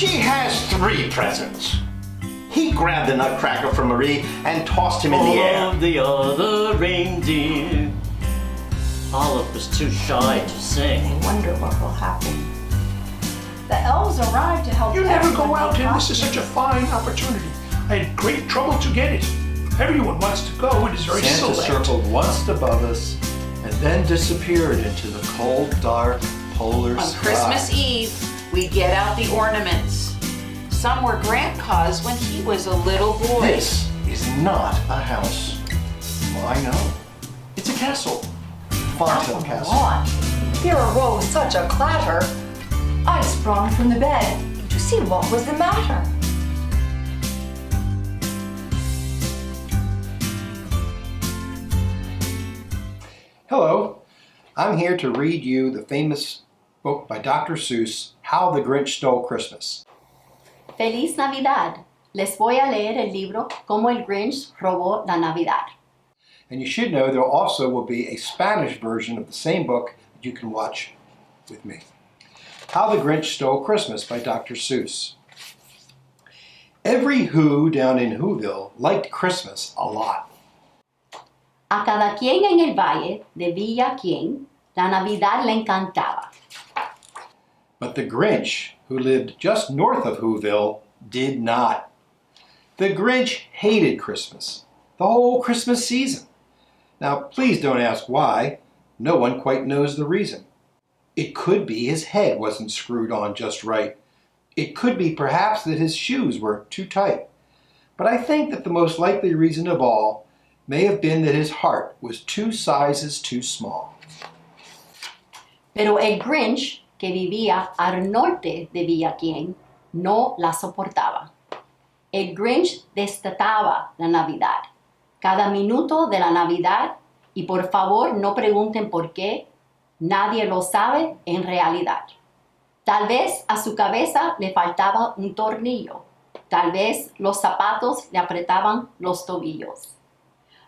She has 3 presents. He grabbed the nutcracker from Marie and tossed him in the air. All of the other reindeer. Olive was too shy to sing. I wonder what will happen. The elves arrived to help. You never go out, and this is such a fine opportunity. I had great trouble to get it. Everyone wants to go. It is very Santa select. circled once above us and then disappeared into the cold, dark, polar On sky. Christmas Eve, we get out the ornaments. Some were Grandpa's when he was a little boy. This is not a house. Well, I know. It's a castle. Fonthill Castle. On. Here arose such a clatter. I sprung from the bed to see what was the matter. Hello. I'm here to read you the famous book by Dr. Seuss, How the Grinch Stole Christmas. Feliz Navidad. Les voy a leer el libro Cómo el Grinch robó la Navidad. And you should know there also will be a Spanish version of the same book that you can watch with me. How the Grinch Stole Christmas by Dr. Seuss. Every Who down in Whoville liked Christmas a lot. A cada quien en el valle de Villa Quien, la Navidad le encantaba. But the Grinch, who lived just north of Whoville, did not. The Grinch hated Christmas, the whole Christmas season. Now, please don't ask why. No one quite knows the reason. It could be his head wasn't screwed on just right. It could be perhaps that his shoes were too tight. But I think that the most likely reason of all may have been that his heart was 2 sizes too small. Pero el Grinch, que vivía al norte de Villa Quien, no la soportaba. El Grinch detestaba la Navidad, cada minuto de la Navidad, y por favor no pregunten por qué, nadie lo sabe en realidad. Tal vez a su cabeza le faltaba un tornillo, tal vez los zapatos le apretaban los tobillos.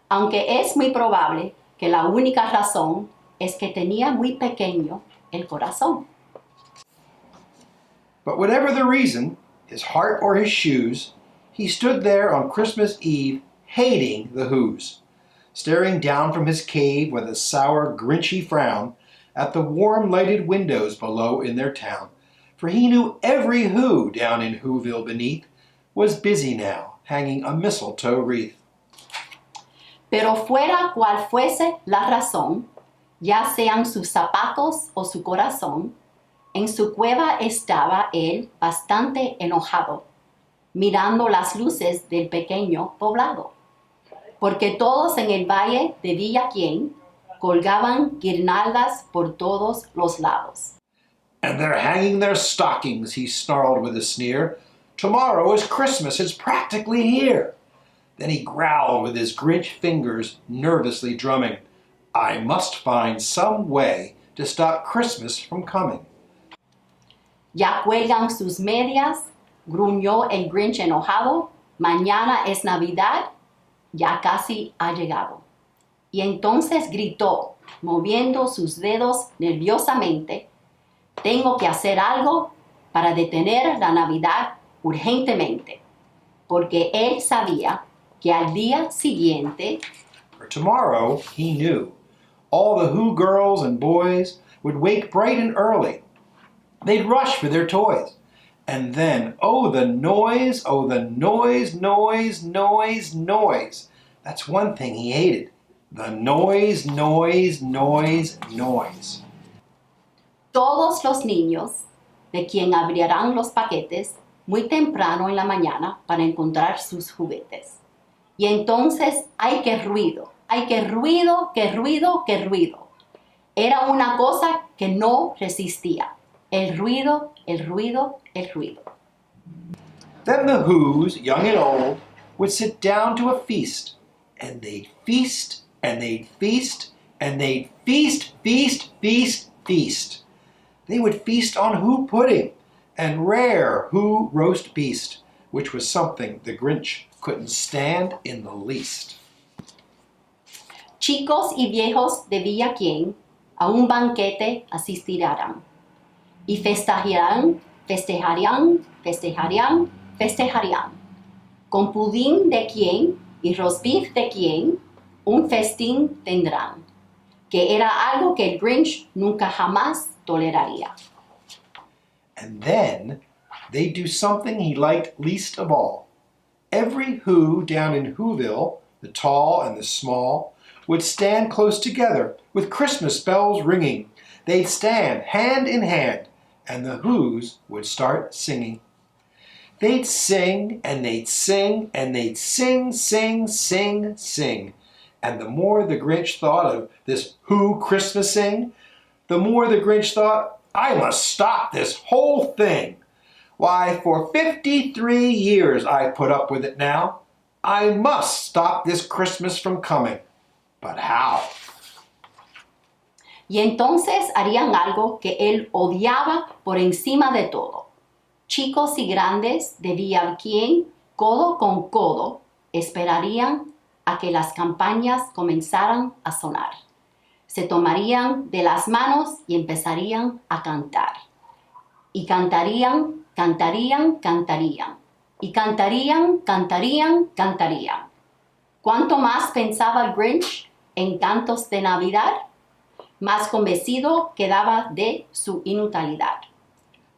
Aunque es muy probable que la única razón es que tenía muy pequeño el corazón. But whatever the reason, his heart or his shoes, he stood there on Christmas Eve hating the Whos, staring down from his cave with a sour, grinchy frown at the warm lighted windows below in their town, for he knew every Who down in Whoville beneath was busy now, hanging a mistletoe wreath. Pero fuera cual fuese la razón, ya sean sus zapatos o su corazón, en su cueva estaba él bastante enojado, mirando las luces del pequeño poblado, porque todos en el valle de Villa Quien colgaban guirnaldas por todos los lados. And they're hanging their stockings, he snarled with a sneer. Tomorrow is Christmas, it's practically here. Then he growled with his Grinch fingers nervously drumming. I must find some way to stop Christmas from coming. Ya cuelgan sus medias, gruñó el Grinch enojado. Mañana es Navidad, ya casi ha llegado. Y entonces gritó, moviendo sus dedos nerviosamente, tengo que hacer algo para detener la Navidad urgentemente, porque él sabía que al día siguiente, For tomorrow, he knew, all the Who girls and boys would wake bright and early. They'd rush for their toys. And then, oh, the noise, noise, noise, noise. That's one thing he hated. The noise, noise, noise, noise. todos los niños, de quien abrirán los paquetes muy temprano en la mañana para encontrar sus juguetes. Y entonces, ¡ay, qué ruido! ¡Ay, qué ruido, qué ruido, qué ruido! Era una cosa que no resistía. El ruido, el ruido, el ruido. Then the Whos, young and old, would sit down to a feast, and they'd feast, and they'd feast, and they'd feast, feast, feast, feast. They would feast on Who pudding and rare Who roast beast, which was something the Grinch couldn't stand in the least. Chicos y viejos de Villa Quien a un banquete asistirán y festejarán festejarían, festejarían. Con pudín de quién y roast beef de quién, un festín tendrán, que era algo que el Grinch nunca jamás toleraría. And then they do something he liked least of all. Every Who down in Whoville, the tall and the small, would stand close together with Christmas bells ringing. They'd stand hand in hand, and the Whos would start singing. They'd sing, and they'd sing, and they'd sing, sing, sing, sing. And the more the Grinch thought of this Who Christmasing, the more the Grinch thought, I must stop this whole thing. Why, for 53 years I've put up with it now. I must stop this Christmas from coming. But how? Y entonces harían algo que él odiaba por encima de todo. Chicos y grandes de Villaquién, codo con codo, esperarían a que las campañas comenzaran a sonar. Se tomarían de las manos y empezarían a cantar. Y cantarían, cantarían, cantarían. Y cantarían, cantarían, cantarían. ¿Cuánto más pensaba el Grinch en cantos de Navidad? Más convencido quedaba de su inutilidad.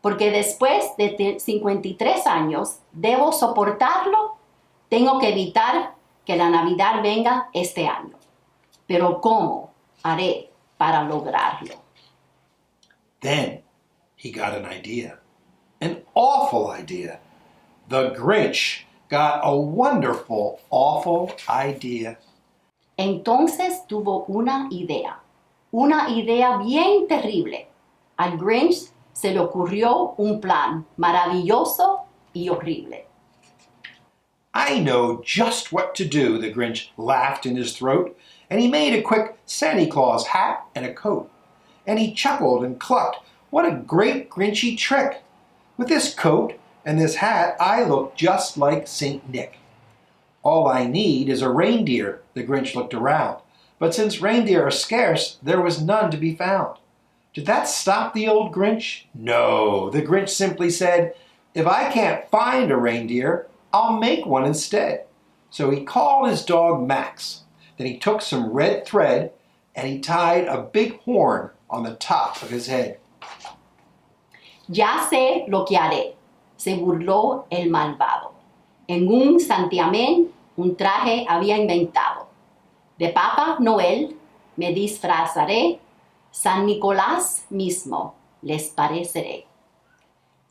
Porque después de 53 años, debo soportarlo. Tengo que evitar que la Navidad venga este año. Pero ¿cómo haré para lograrlo? Then he got an idea. An awful idea. The Grinch got a wonderful, awful idea. Entonces tuvo una idea bien terrible. Al Grinch se le ocurrió un plan maravilloso y horrible. I know just what to do, the Grinch laughed in his throat, and he made a quick Santa Claus hat and a coat. And he chuckled and clucked, what a great Grinchy trick! With this coat and this hat, I look just like Saint Nick. All I need is a reindeer, the Grinch looked around. But since reindeer are scarce, there was none to be found. Did that stop the old Grinch? No, the Grinch simply said, if I can't find a reindeer, I'll make one instead. So he called his dog Max. Then he took some red thread and he tied a big horn on the top of his head. Ya sé lo que haré, se burló el malvado. En un santiamén, un traje había inventado. De Papá Noel me disfrazaré, San Nicolás mismo les pareceré.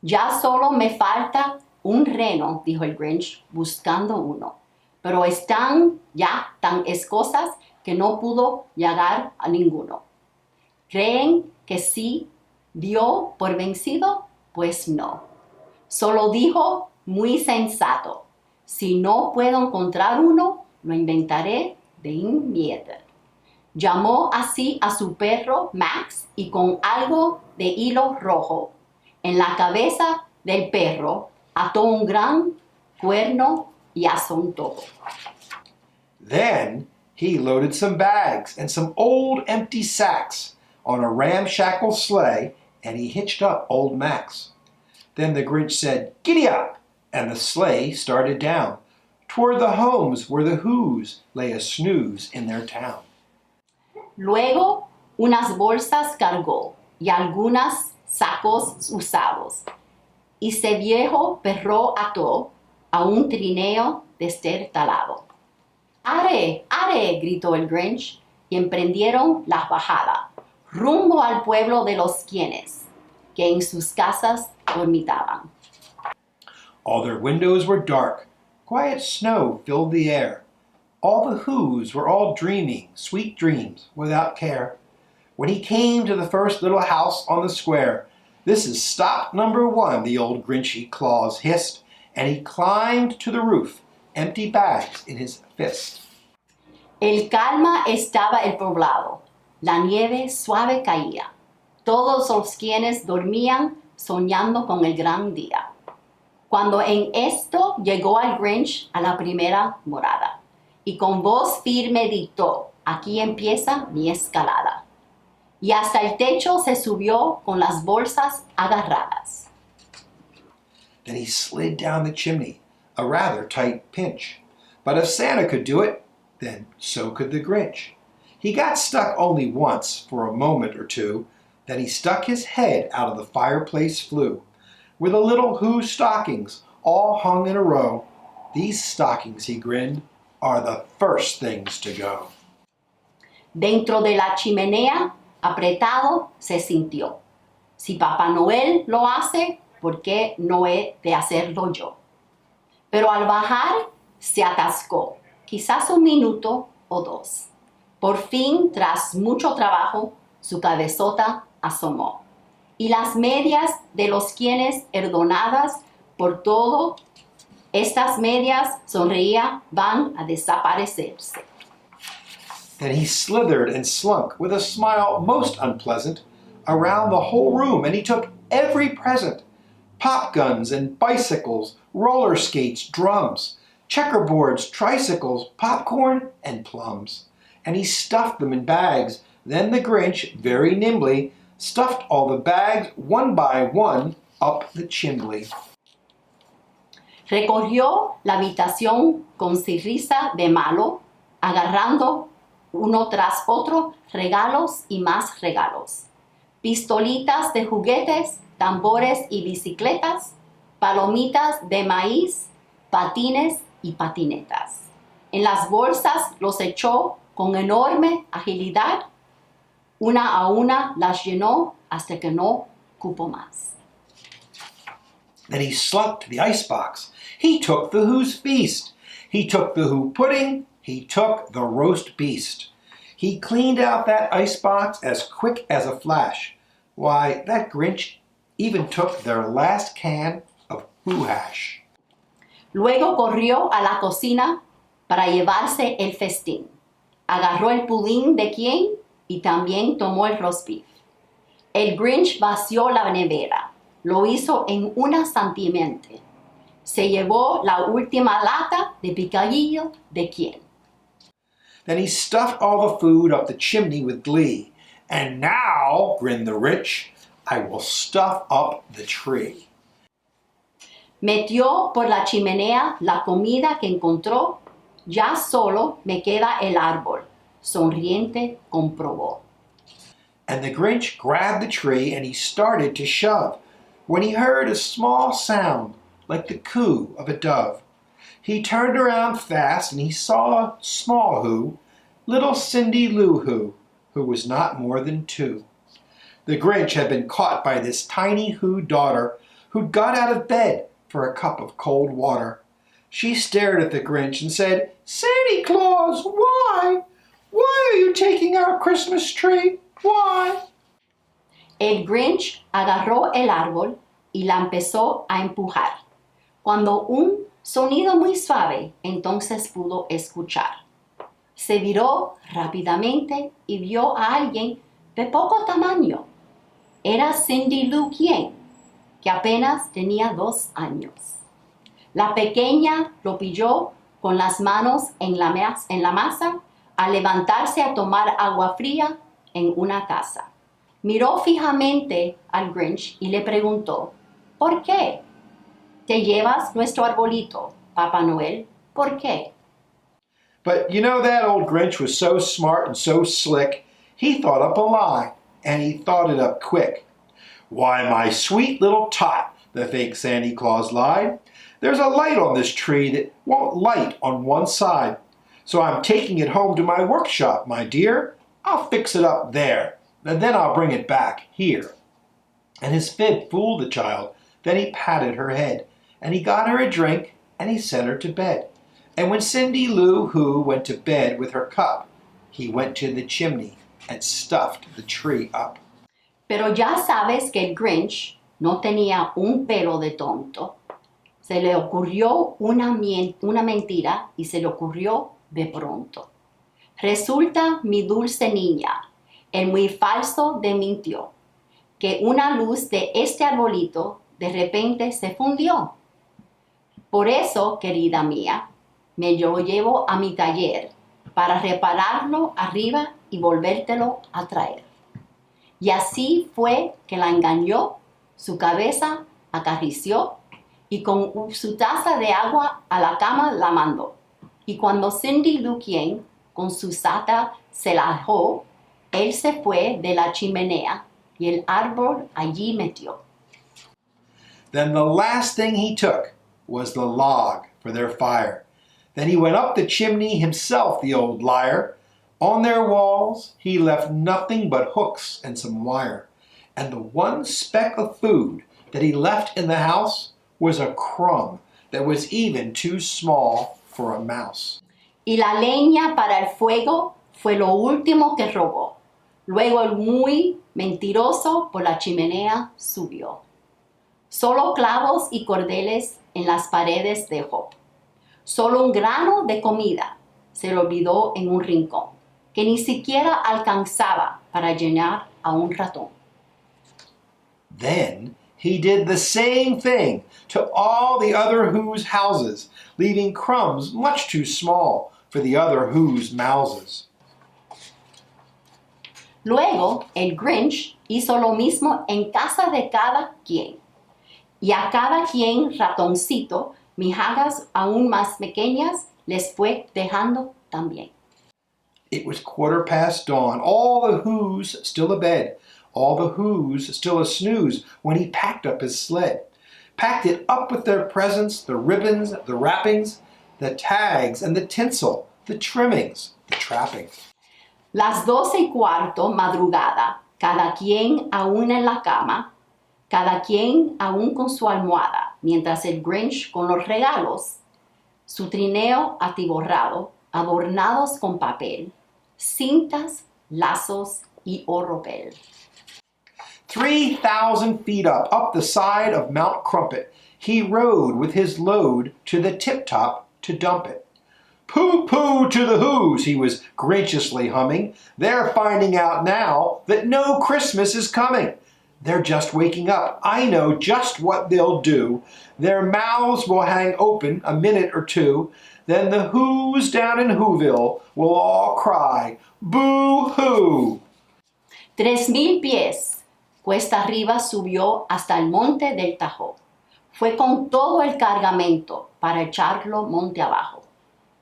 Ya solo me falta un reno, dijo el Grinch, buscando uno. Pero están ya tan escosas que no pudo llegar a ninguno. ¿Creen que sí dio por vencido? Pues no. Solo dijo muy sensato, si no puedo encontrar uno, lo inventaré de inmediato. Llamó así a su perro Max y con algo de hilo rojo en la cabeza del perro ató un gran cuerno y asomó. Then he loaded some bags and some old empty sacks on a ramshackle sleigh, and he hitched up old Max. Then the Grinch said, "Giddy up!" and the sleigh started down toward the homes where the Whos lay a snooze in their town. Luego unas bolsas cargó y algunos sacos usados, y ese viejo perro ató a un trineo destartalado. ¡Are, are!, gritó el Grinch, y emprendieron la bajada, rumbo al pueblo de los quienes, que en sus casas dormitaban. All their windows were dark. Quiet snow filled the air. All the Whos were all dreaming sweet dreams without care. When he came to the first little house on the square, "This is stop number 1, the old Grinchy Claus hissed, and he climbed to the roof, empty bags in his fist. El calma estaba el poblado, la nieve suave caía. Todos los quienes dormían soñando con el gran día. Cuando en esto llegó el Grinch a la primera morada y con voz firme dictó, aquí empieza mi escalada. Y hasta el techo se subió con las bolsas agarradas. Then he slid down the chimney, a rather tight pinch. But if Santa could do it, then so could the Grinch. He got stuck only once for a moment or two. Then he stuck his head out of the fireplace flue, where the little Who stockings all hung in a row. These stockings, he grinned, are the first things to go. Dentro de la chimenea, apretado, se sintió. Si Papá Noel lo hace, ¿por qué no he de hacerlo yo? Pero al bajar, se atascó, quizás un minuto o dos. Por fin, tras mucho trabajo, su cabezota asomó. Y las medias de los quienes, herdonadas por todo, estas medias, sonreía, van a desaparecerse. Then he slithered and slunk with a smile most unpleasant around the whole room, and he took every present: pop guns and bicycles, roller skates, drums, checkerboards, tricycles, popcorn, and plums. And he stuffed them in bags. Then the Grinch, very nimbly, stuffed all the bags one by one up the chimney. Recorrió la habitación con sonrisa de malo, agarrando uno tras otro regalos y más regalos. Pistolitas de juguetes, tambores y bicicletas, palomitas de maíz, patines y patinetas. En las bolsas los echó con enorme agilidad. Una a una las llenó hasta que no cupo más. Then he slunk to the icebox. He took the Who's feast. He took the Who pudding. He took the roast beast. He cleaned out that icebox as quick as a flash. Why, that Grinch even took their last can of Who hash. Luego corrió a la cocina para llevarse el festín. Agarró el pudín de quien y también tomó el roast beef. El Grinch vació la nevera. Lo hizo en una santiamente. Se llevó la última lata de picadillo de quien. Then he stuffed all the food up the chimney with glee. And now, grinned the rich, I will stuff up the tree. Metió por la chimenea la comida que encontró. Ya solo me queda el árbol. Sonriente comprobó. And the Grinch grabbed the tree and he started to shove, when he heard a small sound like the coo of a dove. He turned around fast and he saw a small Who, little Cindy Lou who was not more than 2. The Grinch had been caught by this tiny Who daughter who'd got out of bed for a cup of cold water. She stared at the Grinch and said, "Santa Claus, why? Why are you taking our Christmas tree? Why?" El Grinch agarró el árbol y la empezó a empujar. Cuando un sonido muy suave entonces pudo escuchar. Se viró rápidamente y vio a alguien de poco tamaño. Era Cindy Lou quien, que apenas tenía 2 años. La pequeña lo pilló con las manos en la masa al levantarse a tomar agua fría en una taza. Miró fijamente al Grinch y le preguntó, ¿por qué? ¿Te llevas nuestro arbolito, Papá Noel? ¿Por qué? But you know, that old Grinch was so smart and so slick, he thought up a lie, and he thought it up quick. "Why, my sweet little tot," the fake Santa Claus lied, "there's a light on this tree that won't light on one side. So I'm taking it home to my workshop, my dear. I'll fix it up there, and then I'll bring it back here." And his fib fooled the child. Then he patted her head, and he got her a drink, and he sent her to bed. And when Cindy Lou Who went to bed with her cup, he went to the chimney and stuffed the tree up. Pero ya sabes que el Grinch no tenía un pelo de tonto. Se le ocurrió una mentira y se le ocurrió de pronto. Resulta, mi dulce niña, el muy falso de mintió, que una luz de este arbolito de repente se fundió. Por eso, querida mía, me lo llevo a mi taller para repararlo arriba y volvértelo a traer. Y así fue que la engañó, su cabeza acarició y con su taza de agua a la cama la mandó. Y cuando Cindy Lou Quien con su sata se la dejó, él se fue de la chimenea y el árbol allí metió. Then the last thing he took was the log for their fire. Then he went up the chimney himself, the old liar. On their walls he left nothing but hooks and some wire. And the one speck of food that he left in the house was a crumb that was even too small for a mouse. Y la leña para el fuego fue lo último que robó. Luego el muy mentiroso por la chimenea subió. Solo clavos y cordeles en las paredes dejó. Solo un grano de comida se le olvidó en un rincón, que ni siquiera alcanzaba para llenar a un ratón. Then he did the same thing to all the other Who's houses, leaving crumbs much too small for the other Who's mouses. Luego el Grinch hizo lo mismo en casa de cada quien. Y a cada quien ratoncito, migajas aún más pequeñas, les fue dejando también. It was 15:15, all the Who's still abed, all the Who's still a snooze, when he packed up his sled. Packed it up with their presents, the ribbons, the wrappings, the tags and the tinsel, the trimmings, the trappings. Las 12:15 madrugada, cada quien aún en la cama, cada quien aún con su almohada, mientras el Grinch con los regalos, su trineo atiborrado, adornados con papel, cintas, lazos y oropel. 3,000 feet up the side of Mount Crumpet, he rode with his load to the tip-top to dump it. Pooh-pooh to the Who's, he was graciously humming. They're finding out now that no Christmas is coming. They're just waking up. I know just what they'll do. Their mouths will hang open a minute or two. Then the Who's down in Whoville will all cry, boo-hoo. 3,000 pies cuesta arriba subió hasta el monte del Tajo. Fue con todo el cargamento para echarlo monte abajo.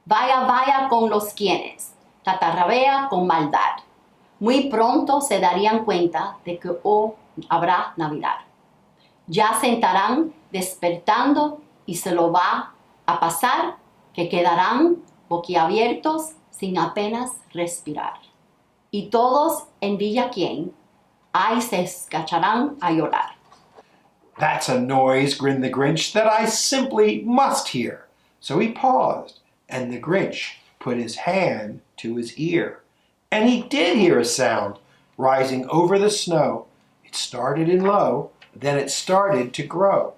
Vaya, vaya con los quienes, tatarrabea con maldad. Muy pronto se darían cuenta de que habrá Navidad. Ya se estarán despertando y se lo va a pasar que quedarán boquiabiertos sin apenas respirar. Y todos en Villa Quien, ahí se escacharán a llorar. That's a noise, grinned the Grinch, that I simply must hear. So he paused, and the Grinch put his hand to his ear. And he did hear a sound rising over the snow. It started in low, then it started to grow.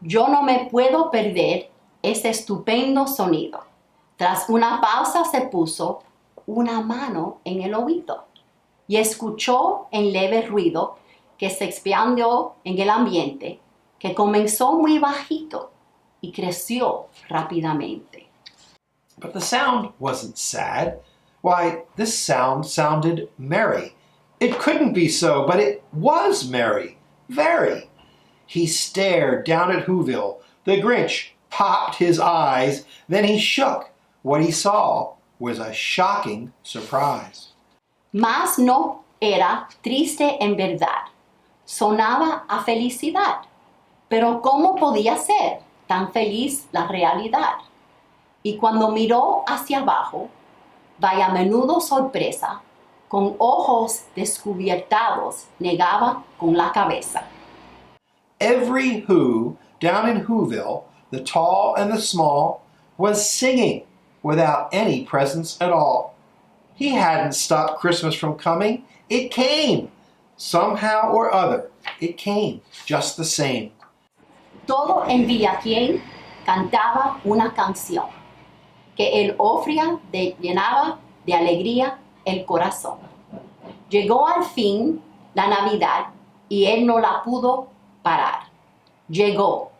Yo no me puedo perder ese estupendo sonido. Tras una pausa se puso una mano en el oído y escuchó el leve ruido que se expandió en el ambiente, que comenzó muy bajito y creció rápidamente. But the sound wasn't sad. Why, this sound sounded merry. It couldn't be so, but it was merry, very. He stared down at Whoville. The Grinch popped his eyes, then he shook. What he saw was a shocking surprise. Mas no era triste en verdad. Sonaba a felicidad. Pero ¿cómo podía ser tan feliz la realidad? Y cuando miró hacia abajo, vaya menudo sorpresa, con ojos descubiertados, negaba con la cabeza. Every Who down in Whoville, the tall and the small, was singing without any presents at all. He hadn't stopped Christmas from coming. It came. Somehow or other, it came just the same. Todo en Villa Quien cantaba una canción que él llenaba de alegría el corazón. Llegó al fin la Navidad y él no la pudo parar. Llegó,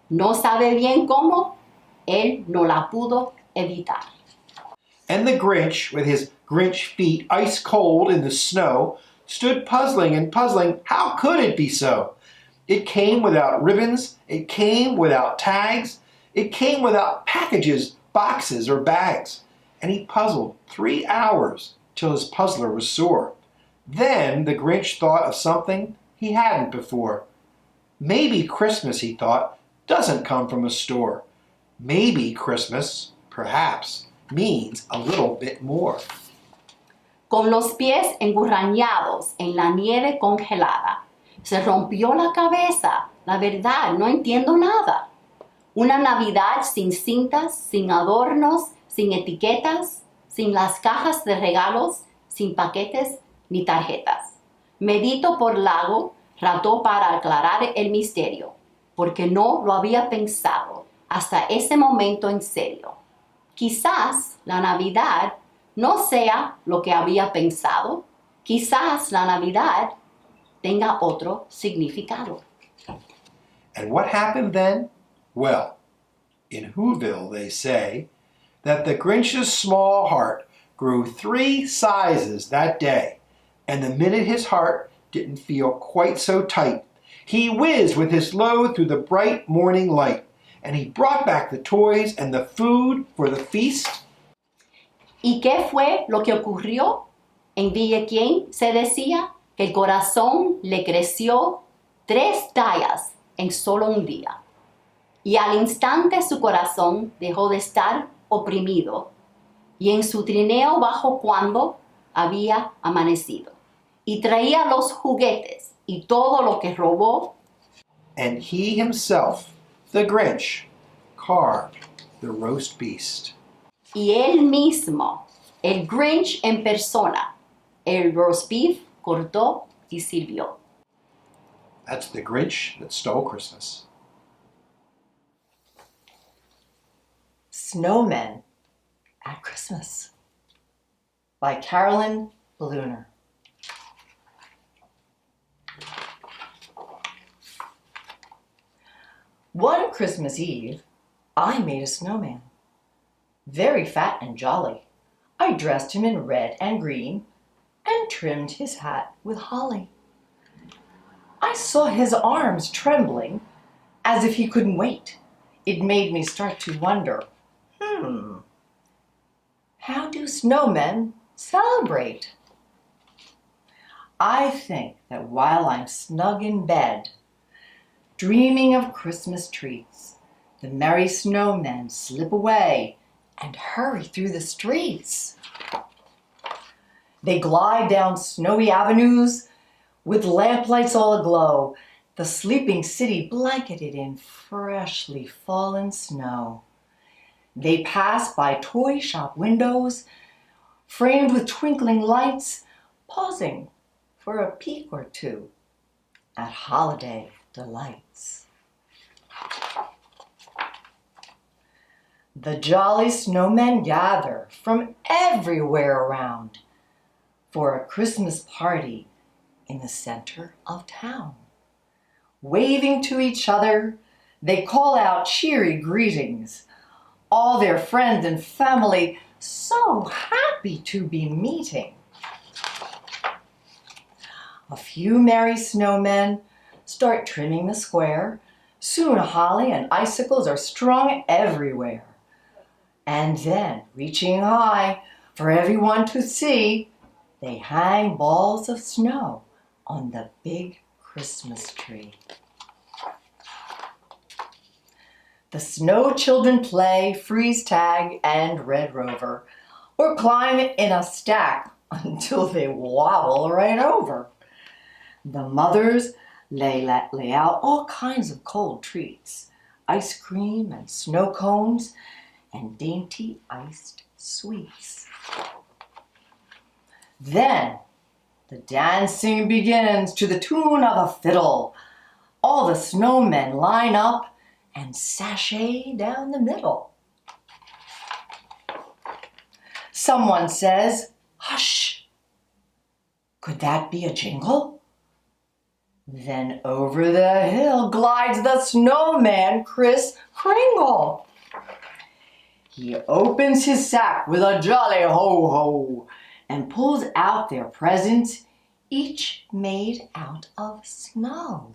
no sabe bien cómo, él no la pudo evitar. And the Grinch, with his Grinch feet ice cold in the snow, stood puzzling and puzzling. How could it be so? It came without ribbons. It came without tags. It came without packages, boxes, or bags. And he puzzled 3 hours till his puzzler was sore. Then the Grinch thought of something he hadn't before. Maybe Christmas, he thought, doesn't come from a store. Maybe Christmas, perhaps, means a little bit more. Con los pies engurrañados en la nieve congelada, se rompió la cabeza. La verdad, no entiendo nada. Una Navidad sin cintas, sin adornos, sin etiquetas, sin las cajas de regalos, sin paquetes ni tarjetas. Medito por lago, trató para aclarar el misterio, porque no lo había pensado hasta ese momento en serio. Quizás la Navidad no sea lo que había pensado. Quizás la Navidad tenga otro significado. And what happened then? Well, in Whoville they say that the Grinch's small heart grew 3 sizes that day, and the minute his heart didn't feel quite so tight, he whizzed with his load through the bright morning light, and he brought back the toys and the food for the feast. ¿Y qué fue lo que ocurrió? En Villaquién se decía que el corazón le creció 3 tallas en solo un día. Y al instante su corazón dejó de estar oprimido, y en su trineo bajó cuando había amanecido. Y traía los juguetes y todo lo que robó. And he himself, the Grinch, carved the roast beast. Y él mismo, el Grinch en persona, el roast beef cortó y sirvió. That's the Grinch that stole Christmas. Snowmen at Christmas by Carolyn Ballooner. One Christmas Eve, I made a snowman. Very fat and jolly. I dressed him in red and green and trimmed his hat with holly. I saw his arms trembling as if he couldn't wait. It made me start to wonder, how do snowmen celebrate? I think that while I'm snug in bed, dreaming of Christmas treats, the merry snowmen slip away and hurry through the streets. They glide down snowy avenues with lamplights all aglow, the sleeping city blanketed in freshly fallen snow. They pass by toy shop windows, framed with twinkling lights, pausing for a peek or two at holiday delights. The jolly snowmen gather from everywhere around for a Christmas party in the center of town. Waving to each other, they call out cheery greetings. All their friends and family so happy to be meeting. A few merry snowmen start trimming the square. Soon holly and icicles are strung everywhere. And then, reaching high for everyone to see, they hang balls of snow on the big Christmas tree. The snow children play freeze tag and red rover, or climb in a stack until they wobble right over. The mothers lay out all kinds of cold treats, ice cream and snow cones, and dainty iced sweets. Then the dancing begins to the tune of a fiddle. All the snowmen line up and sashay down the middle. Someone says, "Hush! Could that be a jingle?" Then over the hill glides the snowman Chris Kringle. He opens his sack with a jolly ho-ho and pulls out their presents, each made out of snow.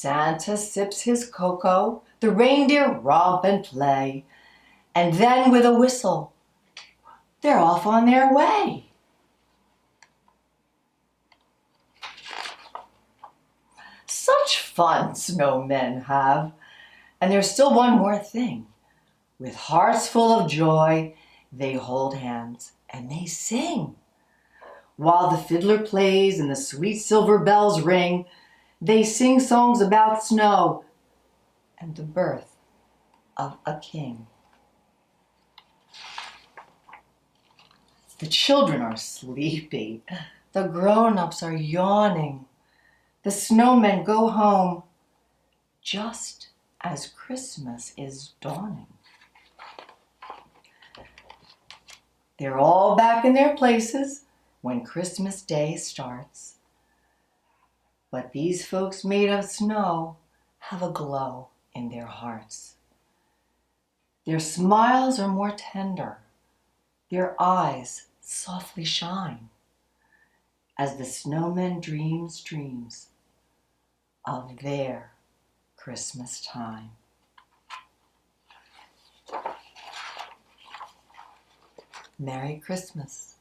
Santa sips his cocoa, the reindeer romp and play, and then with a whistle, they're off on their way. Such fun snowmen have. And there's still one more thing. With hearts full of joy, they hold hands and they sing. While the fiddler plays and the sweet silver bells ring, they sing songs about snow and the birth of a king. The children are sleepy. The grown-ups are yawning. The snowmen go home just as Christmas is dawning. They're all back in their places when Christmas Day starts. But these folks made of snow have a glow in their hearts. Their smiles are more tender. Their eyes softly shine as the snowman dreams dreams of their Christmas time. Merry Christmas.